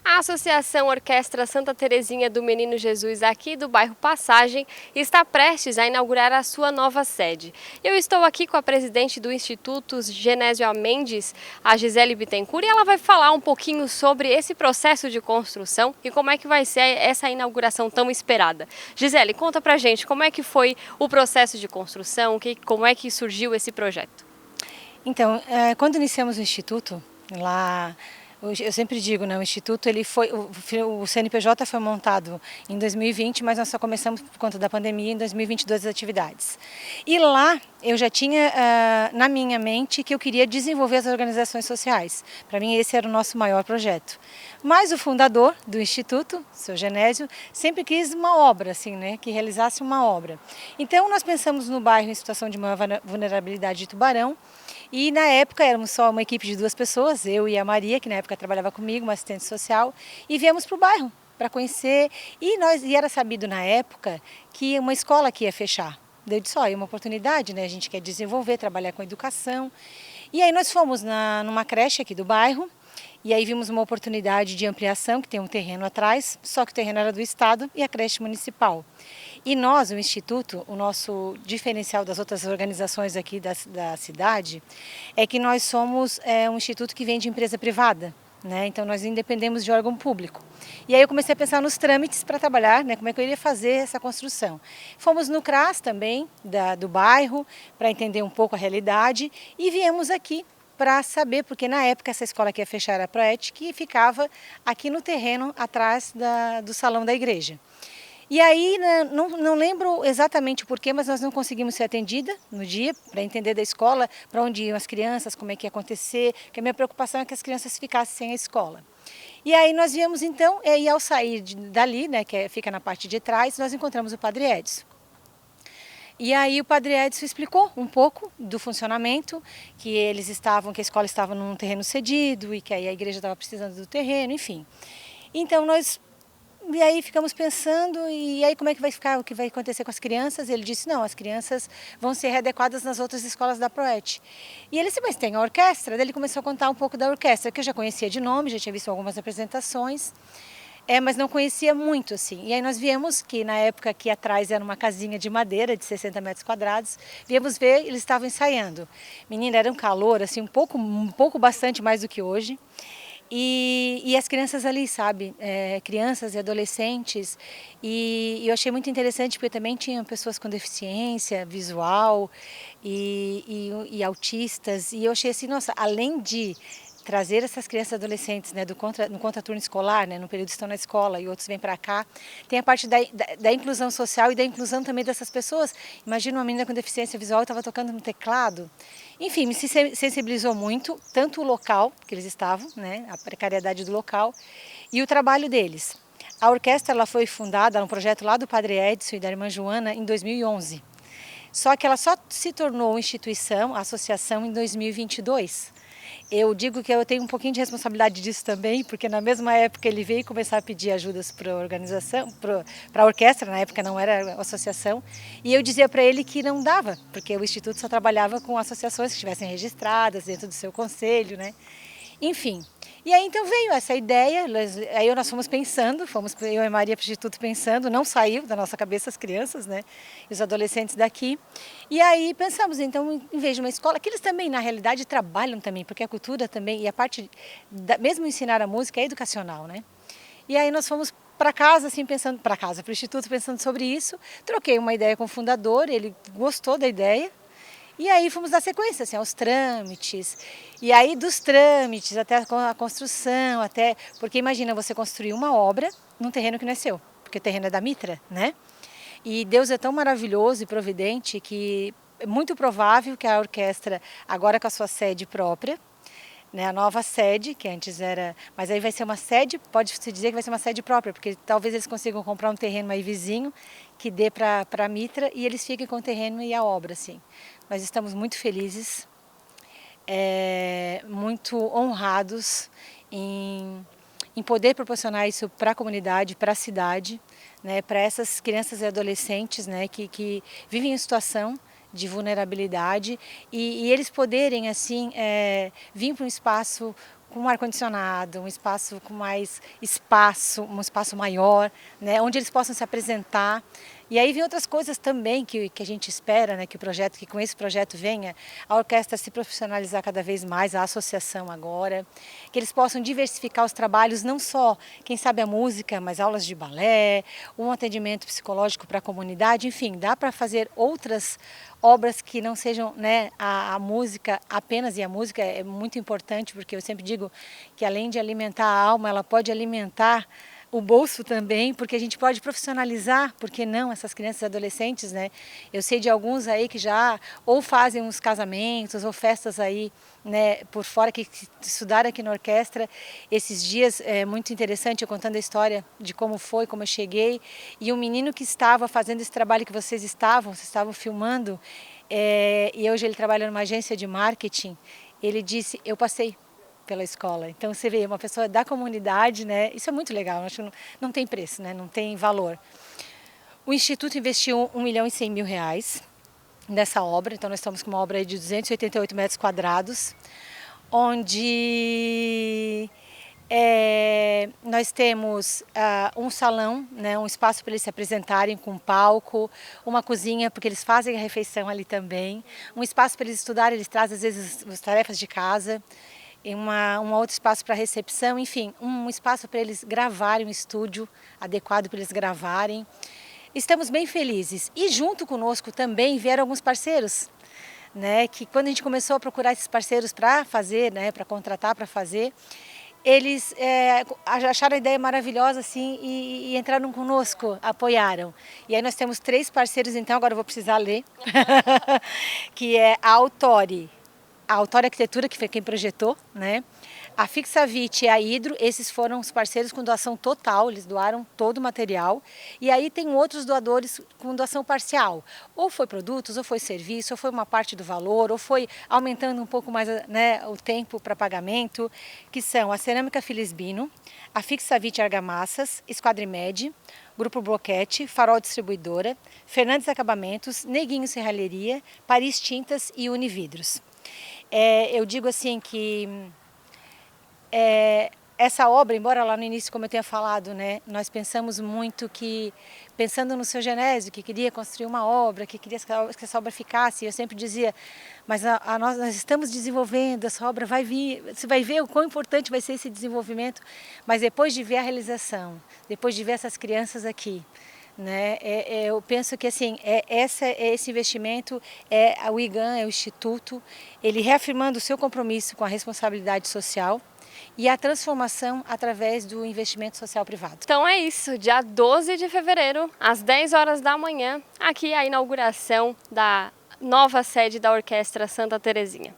A Associação Orquestra Santa Terezinha do Menino Jesus, aqui do bairro Passagem, está prestes a inaugurar a sua nova sede. Eu estou aqui com a presidente do Instituto Genésio Mendes, a Gisele Bittencourt, e ela vai falar um pouquinho sobre esse processo de construção e como é que vai ser essa inauguração tão esperada. Gisele, conta pra gente como é que foi o processo de construção, como é que surgiu esse projeto. Então, quando iniciamos o Instituto, lá, eu sempre digo, né, o Instituto, o CNPJ foi montado em 2020, mas nós só começamos por conta da pandemia em 2022 as atividades. E lá eu já tinha na minha mente que eu queria desenvolver as organizações sociais. Para mim esse era o nosso maior projeto. Mas o fundador do Instituto, o seu Genésio, sempre quis uma obra, assim, né, que realizasse uma obra. Então nós pensamos no bairro em situação de maior vulnerabilidade de Tubarão. E na época éramos só uma equipe de 2 pessoas, eu e a Maria, que na época trabalhava comigo, uma assistente social, e viemos para o bairro para conhecer. E era sabido na época que uma escola que ia fechar. Eu disse, é uma oportunidade, né? A gente quer desenvolver, trabalhar com educação. E aí nós fomos numa creche aqui do bairro, e aí vimos uma oportunidade de ampliação, que tem um terreno atrás, só que o terreno era do Estado e a creche municipal. E nós, o Instituto, o nosso diferencial das outras organizações aqui da cidade, é que nós somos um instituto que vem de empresa privada, né? Então nós independemos de órgão público. E aí eu comecei a pensar nos trâmites para trabalhar, né? Como é que eu iria fazer essa construção. Fomos no CRAS também, do bairro, para entender um pouco a realidade, e viemos aqui para saber, porque na época essa escola que ia fechar era a Proet, que ficava aqui no terreno atrás do salão da igreja. E aí, né, não lembro exatamente o porquê, mas nós não conseguimos ser atendida no dia, para entender da escola, para onde iam as crianças, como é que ia acontecer, porque a minha preocupação é que as crianças ficassem sem a escola. E aí nós viemos então, e ao sair dali, né, fica na parte de trás, nós encontramos o Padre Edson. E aí o Padre Edson explicou um pouco do funcionamento, que que a escola estava num terreno cedido e que aí a igreja estava precisando do terreno, enfim. Então e aí ficamos pensando, e aí como é que vai ficar, o que vai acontecer com as crianças? Ele disse, não, as crianças vão ser readequadas nas outras escolas da Proet. E ele disse, mas tem a orquestra? Daí ele começou a contar um pouco da orquestra, que eu já conhecia de nome, já tinha visto algumas apresentações, mas não conhecia muito, assim. E aí nós viemos, que na época aqui atrás era uma casinha de madeira de 60 metros quadrados, viemos ver, eles estavam ensaiando. Menina, era um calor, assim, um pouco bastante mais do que hoje. E as crianças ali, sabe, crianças e adolescentes, e eu achei muito interessante porque também tinham pessoas com deficiência visual e autistas, e eu achei assim, nossa, além de trazer essas crianças e adolescentes, né, no contraturno escolar, né, no período estão na escola e outros vêm para cá, tem a parte da inclusão social e da inclusão também dessas pessoas. Imagina uma menina com deficiência visual estava tocando no teclado. Enfim, me sensibilizou muito, tanto o local que eles estavam, né, a precariedade do local, e o trabalho deles. A orquestra ela foi fundada, um projeto lá do Padre Edson e da irmã Joana, em 2011. Só que ela só se tornou instituição, associação, em 2022. Eu digo que eu tenho um pouquinho de responsabilidade disso também, porque na mesma época ele veio começar a pedir ajudas para a organização, para a orquestra, na época não era associação, e eu dizia para ele que não dava, porque o Instituto só trabalhava com associações que estivessem registradas dentro do seu conselho, né? Enfim, e aí então veio essa ideia, aí nós fomos pensando, eu e a Maria para o Instituto pensando, não saiu da nossa cabeça as crianças, né, e os adolescentes daqui, e aí pensamos então, em vez de uma escola, que eles também na realidade trabalham também, porque a cultura também, e a parte, mesmo ensinar a música é educacional, né, e aí nós fomos para casa, assim, pensando, para o Instituto pensando sobre isso, troquei uma ideia com o fundador, ele gostou da ideia. E aí fomos dar sequência assim, aos trâmites, e aí dos trâmites até a construção, porque imagina você construir uma obra num terreno que não é seu, porque o terreno é da Mitra, né? E Deus é tão maravilhoso e providente que é muito provável que a orquestra, agora com a sua sede própria, né, a nova sede, que antes era, mas aí vai ser uma sede, pode-se dizer que vai ser uma sede própria, porque talvez eles consigam comprar um terreno aí vizinho, que dê para a Mitra, e eles fiquem com o terreno e a obra, assim. Nós estamos muito felizes, muito honrados em poder proporcionar isso para a comunidade, para a cidade, né, para essas crianças e adolescentes, né, que vivem em situação de vulnerabilidade e eles poderem assim vir para um espaço com ar-condicionado, um espaço com mais espaço, um espaço maior, né, onde eles possam se apresentar. E aí vem outras coisas também que a gente espera, né, que com esse projeto venha a orquestra se profissionalizar cada vez mais, a associação agora, que eles possam diversificar os trabalhos, não só, quem sabe a música, mas aulas de balé, um atendimento psicológico para a comunidade, enfim, dá para fazer outras obras que não sejam, né, a música apenas, e a música é muito importante, porque eu sempre digo que além de alimentar a alma, ela pode alimentar o bolso também, porque a gente pode profissionalizar, por que não, essas crianças e adolescentes, né? Eu sei de alguns aí que já ou fazem uns casamentos ou festas aí, né, por fora, que estudaram aqui na orquestra. Esses dias é muito interessante, eu contando a história de como foi, como eu cheguei, e um menino que estava fazendo esse trabalho que vocês estavam filmando, e hoje ele trabalha numa agência de marketing, ele disse, eu passei pela escola. Então você vê, uma pessoa da comunidade, né? Isso é muito legal, acho que não tem preço, né? Não tem valor. O Instituto investiu R$ 1.100.000 nessa obra, então nós estamos com uma obra de 288 metros quadrados, onde nós temos um salão, né, um espaço para eles se apresentarem com um palco, uma cozinha, porque eles fazem a refeição ali também, um espaço para eles estudarem, eles trazem às vezes as tarefas de casa, um outro espaço para recepção, enfim, um espaço para eles gravarem, um estúdio adequado para eles gravarem. Estamos bem felizes. E junto conosco também vieram alguns parceiros, né, que quando a gente começou a procurar esses parceiros para fazer, né, para contratar, para fazer, eles acharam a ideia maravilhosa assim e entraram conosco, apoiaram. E aí nós temos 3 parceiros, então agora eu vou precisar ler, que é a Autori Arquitetura, que foi quem projetou, né? A Fixavit e a Hidro, esses foram os parceiros com doação total, eles doaram todo o material. E aí tem outros doadores com doação parcial. Ou foi produtos, ou foi serviço, ou foi uma parte do valor, ou foi aumentando um pouco mais, né, o tempo para pagamento, que são a Cerâmica Filisbino, a Fixavit Argamassas, Esquadrimed, Grupo Bloquete, Farol Distribuidora, Fernandes Acabamentos, Neguinho Serralheria, Paris Tintas e Unividros. Eu digo assim que essa obra, embora lá no início, como eu tenha falado, né, nós pensamos muito que, pensando no seu Genésio, que queria construir uma obra, que queria que essa obra ficasse, eu sempre dizia, mas nós estamos desenvolvendo, essa obra vai vir, você vai ver o quão importante vai ser esse desenvolvimento, mas depois de ver a realização, depois de ver essas crianças aqui, né, eu penso que assim, esse investimento o IGAM, o Instituto, ele reafirmando o seu compromisso com a responsabilidade social e a transformação através do investimento social privado. Então é isso, dia 12 de fevereiro, às 10 horas da manhã, aqui a inauguração da nova sede da Orquestra Santa Terezinha.